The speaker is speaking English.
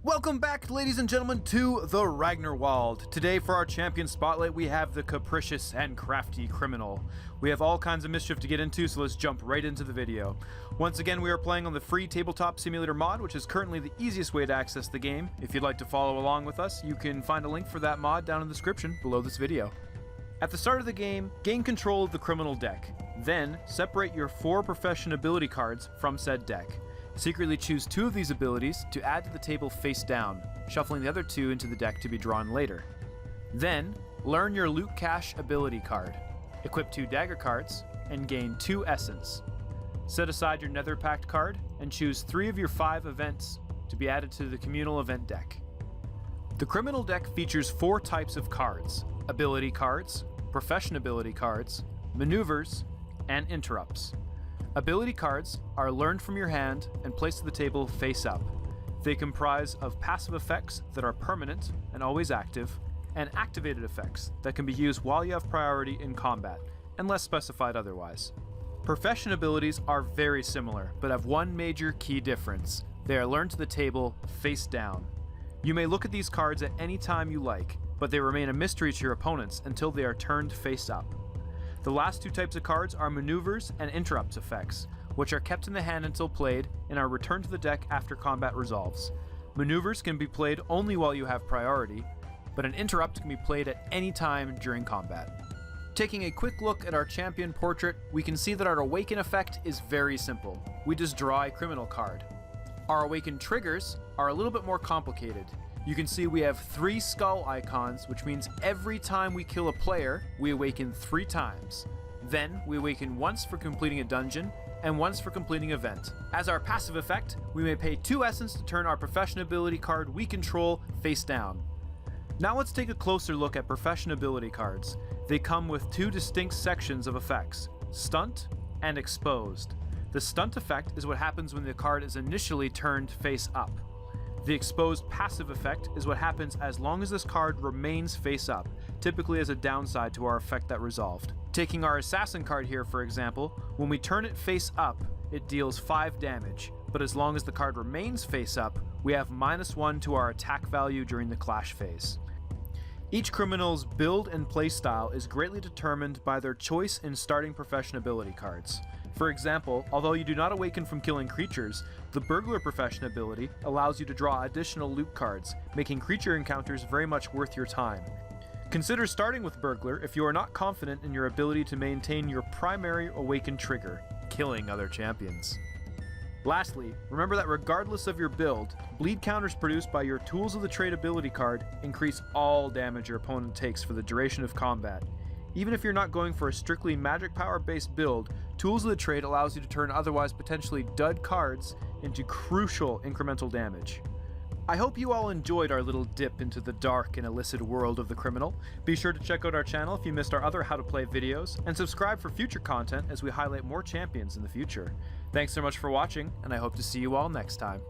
Welcome back, ladies and gentlemen, to the Ragnarwald. Today for our champion spotlight, we have the capricious and crafty criminal. We have all kinds of mischief to get into, so let's jump right into the video. Once again, we are playing on the free tabletop simulator mod, which is currently the easiest way to access the game. If you'd like to follow along with us, you can find a link for that mod down in the description below this video. At the start of the game, gain control of the criminal deck. Then, separate your 4 profession ability cards from said deck. Secretly choose 2 of these abilities to add to the table face down, shuffling the other 2 into the deck to be drawn later. Then, learn your Loot Cache ability card. Equip 2 dagger cards, and gain 2 essence. Set aside your Nether Pact card, and choose 3 of your 5 events to be added to the communal event deck. The criminal deck features 4 types of cards: ability cards, profession ability cards, maneuvers, and interrupts. Ability cards are learned from your hand and placed to the table face up. They comprise of passive effects that are permanent and always active, and activated effects that can be used while you have priority in combat, unless specified otherwise. Profession abilities are very similar, but have one major key difference. They are learned to the table face down. You may look at these cards at any time you like, but they remain a mystery to your opponents until they are turned face up. The last 2 types of cards are maneuvers and interrupts effects, which are kept in the hand until played and are returned to the deck after combat resolves. Maneuvers can be played only while you have priority, but an interrupt can be played at any time during combat. Taking a quick look at our champion portrait, we can see that our awaken effect is very simple. We just draw a criminal card. Our awaken triggers are a little bit more complicated. You can see we have 3 skull icons, which means every time we kill a player, we awaken 3 times. Then, we awaken once for completing a dungeon, and once for completing an event. As our passive effect, we may pay 2 essence to turn our profession ability card we control face down. Now let's take a closer look at profession ability cards. They come with 2 distinct sections of effects: stunt and exposed. The stunt effect is what happens when the card is initially turned face up. The exposed passive effect is what happens as long as this card remains face up, typically as a downside to our effect that resolved. Taking our assassin card here, for example, when we turn it face up, it deals 5 damage, but as long as the card remains face up, we have -1 to our attack value during the clash phase. Each criminal's build and playstyle is greatly determined by their choice in starting profession ability cards. For example, although you do not awaken from killing creatures, the burglar profession ability allows you to draw additional loot cards, making creature encounters very much worth your time. Consider starting with burglar if you are not confident in your ability to maintain your primary awaken trigger, killing other champions. Lastly, remember that regardless of your build, bleed counters produced by your Tools of the Trade ability card increase all damage your opponent takes for the duration of combat. Even if you're not going for a strictly magic power based build, Tools of the Trade allows you to turn otherwise potentially dud cards into crucial incremental damage. I hope you all enjoyed our little dip into the dark and illicit world of the criminal. Be sure to check out our channel if you missed our other How to Play videos, and subscribe for future content as we highlight more champions in the future. Thanks so much for watching, and I hope to see you all next time.